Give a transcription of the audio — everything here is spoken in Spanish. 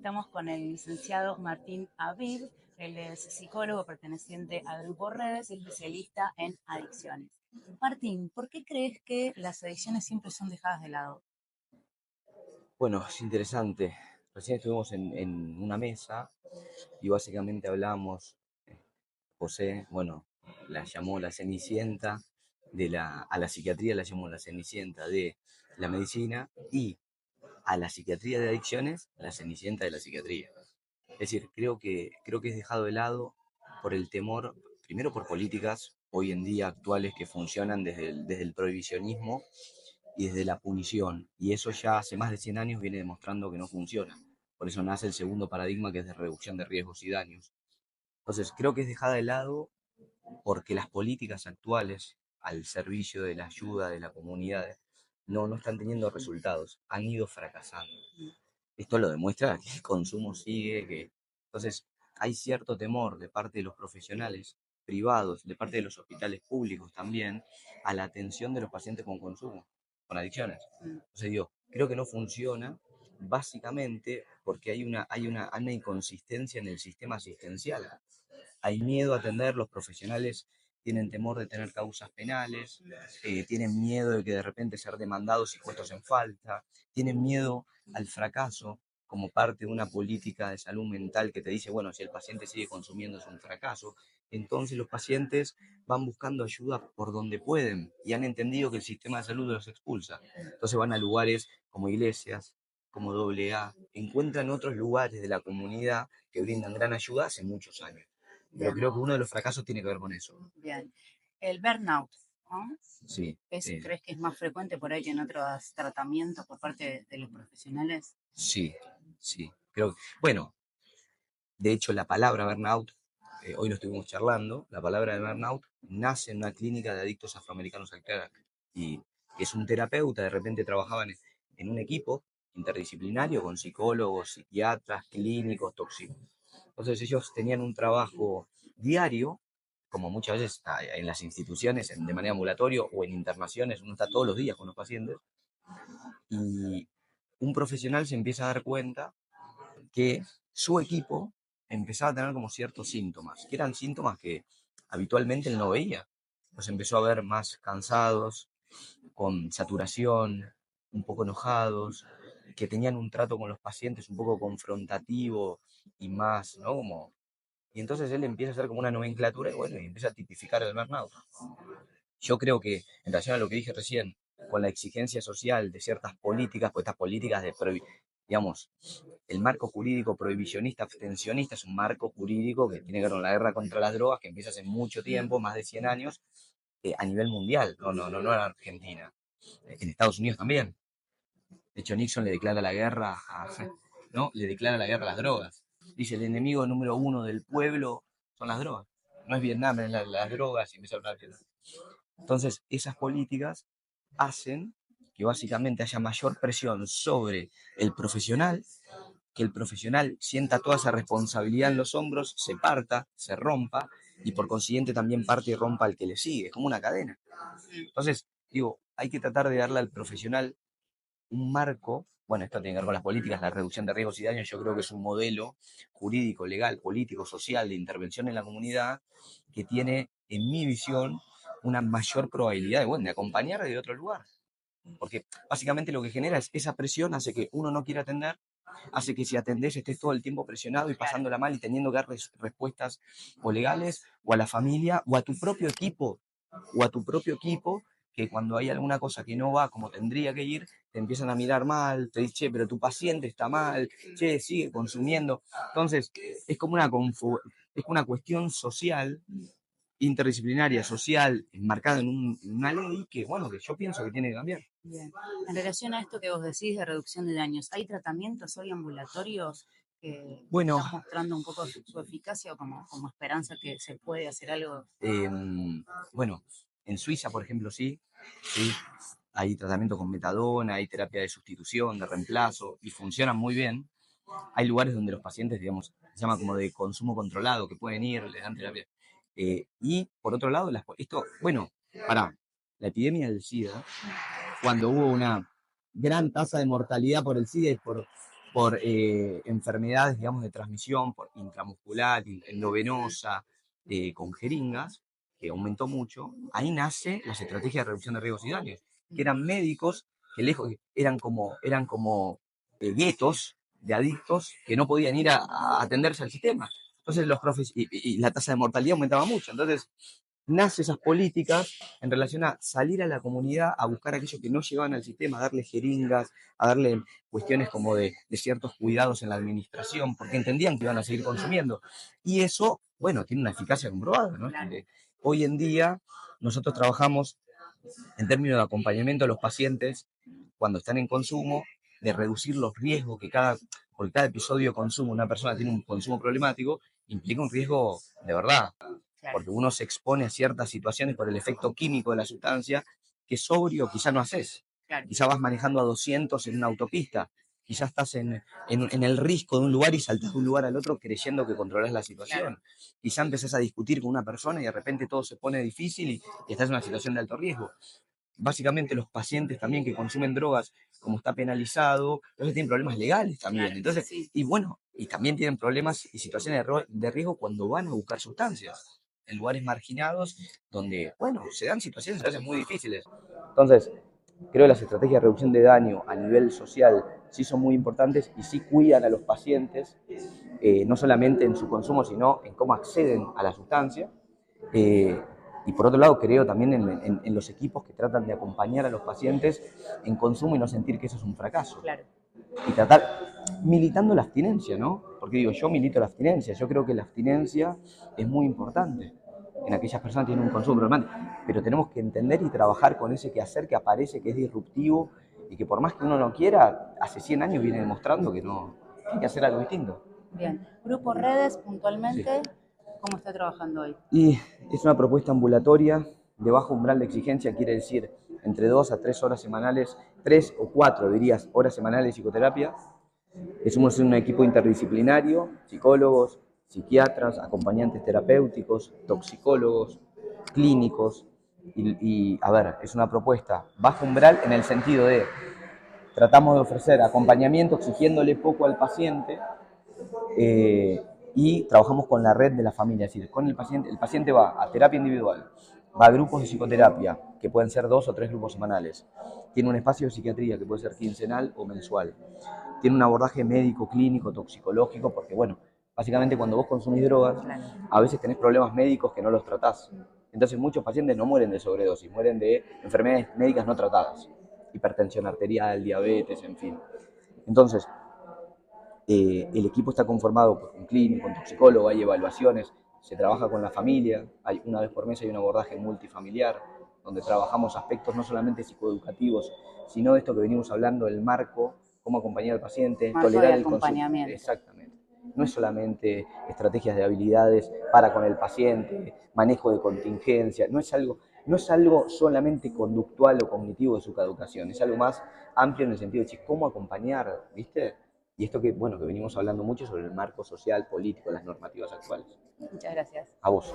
Estamos con el licenciado Martín Aviv. Él es psicólogo perteneciente al grupo Redes y especialista en adicciones. Martín, ¿por qué crees que las adicciones siempre son dejadas de lado? Bueno, es interesante. Recién estuvimos en una mesa y básicamente hablamos, José, bueno, la llamó la cenicienta a la psiquiatría la llamó la cenicienta de la medicina y a la psiquiatría de adicciones la cenicienta de la psiquiatría. Es decir, creo que es dejado de lado por el temor, primero por políticas hoy en día actuales que funcionan desde el prohibicionismo y desde la punición. Y eso ya hace más de 100 años viene demostrando que no funciona. Por eso nace el segundo paradigma, que es de reducción de riesgos y daños. Entonces, creo que es dejada de lado porque las políticas actuales al servicio de la ayuda de la comunidad no están teniendo resultados, han ido fracasando. Esto lo demuestra que el consumo sigue, que entonces hay cierto temor de parte de los profesionales privados, de parte de los hospitales públicos también, a la atención de los pacientes con consumo, con adicciones. Entonces digo, creo que no funciona básicamente porque hay una inconsistencia en el sistema asistencial. Hay miedo a atender, los profesionales tienen temor de tener causas penales, tienen miedo de que de repente ser demandados y puestos en falta, tienen miedo al fracaso como parte de una política de salud mental que te dice, bueno, si el paciente sigue consumiendo es un fracaso. Entonces los pacientes van buscando ayuda por donde pueden y han entendido que el sistema de salud los expulsa. Entonces van a lugares como iglesias, como AA, encuentran otros lugares de la comunidad que brindan gran ayuda hace muchos años. Pero Bien, creo que uno de los fracasos tiene que ver con eso. bien. El burnout, ¿no? Sí, sí, ¿Crees que es más frecuente por ahí que en otros tratamientos por parte de los profesionales? sí, sí. Bueno, de hecho la palabra burnout, hoy lo estuvimos charlando, la palabra de burnout nace en una clínica de adictos afroamericanos al crack. Y es un terapeuta, de repente trabajaban en un equipo interdisciplinario con psicólogos, psiquiatras, clínicos, tóxicos. Entonces ellos tenían un trabajo diario, como muchas veces en las instituciones, de manera ambulatoria o en internaciones, uno está todos los días con los pacientes, y un profesional se empieza a dar cuenta que su equipo empezaba a tener como ciertos síntomas, que eran síntomas que habitualmente él no veía. Los empezó a ver más cansados, con saturación, un poco enojados, que tenían un trato con los pacientes un poco confrontativo y más, ¿no? Y entonces él empieza a hacer como una nomenclatura y bueno, y empieza a tipificar el burnout. Yo creo que, en relación a lo que dije recién, con la exigencia social de ciertas políticas, pues estas políticas digamos, el marco jurídico prohibicionista, abstencionista, es un marco jurídico que tiene que ver con la guerra contra las drogas, que empieza hace mucho tiempo, más de 100 años, a nivel mundial, no en Argentina, en Estados Unidos también. De hecho, Nixon le declara la guerra ¿no? Le declara la guerra a las drogas. Dice, el enemigo número uno del pueblo son las drogas. No es Vietnam, es las drogas y empieza a hablar. Entonces, esas políticas hacen que básicamente haya mayor presión sobre el profesional, que el profesional sienta toda esa responsabilidad en los hombros, se parta, se rompa, y por consiguiente también parte y rompa al que le sigue, es como una cadena. Entonces, digo, hay que tratar de darle al profesional un marco, bueno, esto tiene que ver con las políticas, la reducción de riesgos y daños, yo creo que es un modelo jurídico, legal, político, social, de intervención en la comunidad que tiene, en mi visión, una mayor probabilidad bueno, de acompañar de otro lugar. Porque básicamente lo que genera es esa presión, hace que uno no quiera atender, hace que si atendés estés todo el tiempo presionado y pasándola mal y teniendo que dar respuestas o legales o a la familia o a tu propio equipo que cuando hay alguna cosa que no va como tendría que ir, te empiezan a mirar mal, te dicen, che, pero tu paciente está mal, che, sigue consumiendo. Entonces, es como es una cuestión social, interdisciplinaria, social, enmarcada en una ley que, bueno, que yo pienso que tiene que cambiar. Bien. En relación a esto que vos decís de reducción de daños, ¿hay tratamientos hoy ambulatorios que Bueno, están mostrando un poco su eficacia o como esperanza que se puede hacer algo? eh, bueno, en Suiza, por ejemplo, sí, sí, hay tratamiento con metadona, hay terapia de sustitución, de reemplazo, y funcionan muy bien. Hay lugares donde los pacientes, digamos, se llama como de consumo controlado, que pueden ir, les dan terapia. Y por otro lado, bueno, la epidemia del SIDA, cuando hubo una gran tasa de mortalidad por el SIDA y por por enfermedades, digamos, de transmisión, por intramuscular, endovenosa, con jeringas, que aumentó mucho. Ahí nace las estrategias de reducción de riesgos y daños, que eran médicos que lejos eran como guetos de adictos que no podían ir a atenderse al sistema. Entonces y la tasa de mortalidad aumentaba mucho. Entonces nace esas políticas en relación a salir a la comunidad a buscar a aquellos que no llegaban al sistema, a darle jeringas, a darle cuestiones como de ciertos cuidados en la administración, porque entendían que iban a seguir consumiendo. Y eso, bueno, tiene una eficacia comprobada, ¿no? Hoy en día nosotros trabajamos en términos de acompañamiento a los pacientes cuando están en consumo, de reducir los riesgos porque cada episodio de consumo, una persona tiene un consumo problemático, implica un riesgo de verdad, porque uno se expone a ciertas situaciones por el efecto químico de la sustancia que sobrio quizás no haces. Quizás vas manejando a 200 en una autopista, quizás estás en el risco de un lugar y saltas de un lugar al otro creyendo que controlas la situación. Quizás empezás a discutir con una persona y de repente todo se pone difícil y estás en una situación de alto riesgo. Básicamente los pacientes también que consumen drogas, como está penalizado, entonces tienen problemas legales también. Entonces, y bueno, y también tienen problemas y situaciones de riesgo cuando van a buscar sustancias en lugares marginados donde, bueno, se dan situaciones a veces muy difíciles. Entonces, creo que las estrategias de reducción de daño a nivel social sí son muy importantes y sí cuidan a los pacientes, no solamente en su consumo, sino en cómo acceden a la sustancia. Y por otro lado, creo también en los equipos que tratan de acompañar a los pacientes en consumo y no sentir que eso es un fracaso. Claro. Y tratar, militando la abstinencia, ¿no? Porque digo, yo milito la abstinencia, yo creo que la abstinencia es muy importante en aquellas personas que tienen un consumo problemático, pero tenemos que entender y trabajar con ese quehacer que aparece, que es disruptivo y que por más que uno no quiera, hace 100 años viene demostrando que no, que hay que hacer algo distinto. Bien. Grupo Redes, puntualmente, Sí. ¿cómo está trabajando hoy? Y es una propuesta ambulatoria de bajo umbral de exigencia, quiere decir entre 2 a 3 horas semanales, 3 o 4 dirías, horas semanales de psicoterapia. Somos un equipo interdisciplinario, psicólogos, psiquiatras, acompañantes terapéuticos, toxicólogos, clínicos. A ver, es una propuesta bajo umbral en el sentido de tratamos de ofrecer acompañamiento exigiéndole poco al paciente, y trabajamos con la red de la familia, es decir, con el paciente va a terapia individual, va a grupos de psicoterapia, que pueden ser 2 o 3 grupos semanales, tiene un espacio de psiquiatría que puede ser quincenal o mensual, tiene un abordaje médico, clínico, toxicológico, porque bueno, básicamente cuando vos consumís drogas, a veces tenés problemas médicos que no los tratás. Entonces muchos pacientes no mueren de sobredosis, mueren de enfermedades médicas no tratadas, hipertensión arterial, diabetes, en fin. Entonces, el equipo está conformado por un clínico, un toxicólogo, hay evaluaciones, se trabaja con la familia, una vez por mes hay un abordaje multifamiliar, donde trabajamos aspectos no solamente psicoeducativos, sino de esto que venimos hablando, el marco, cómo acompañar al paciente, Marco tolerar de el consumo. acompañamiento. Exactamente. No es solamente estrategias de habilidades para con el paciente, manejo de contingencia, no es algo solamente conductual o cognitivo de su caducación, es algo más amplio en el sentido de cómo acompañar, ¿viste? Y esto que, bueno, que venimos hablando mucho sobre el marco social, político, las normativas actuales. Muchas gracias. A vos.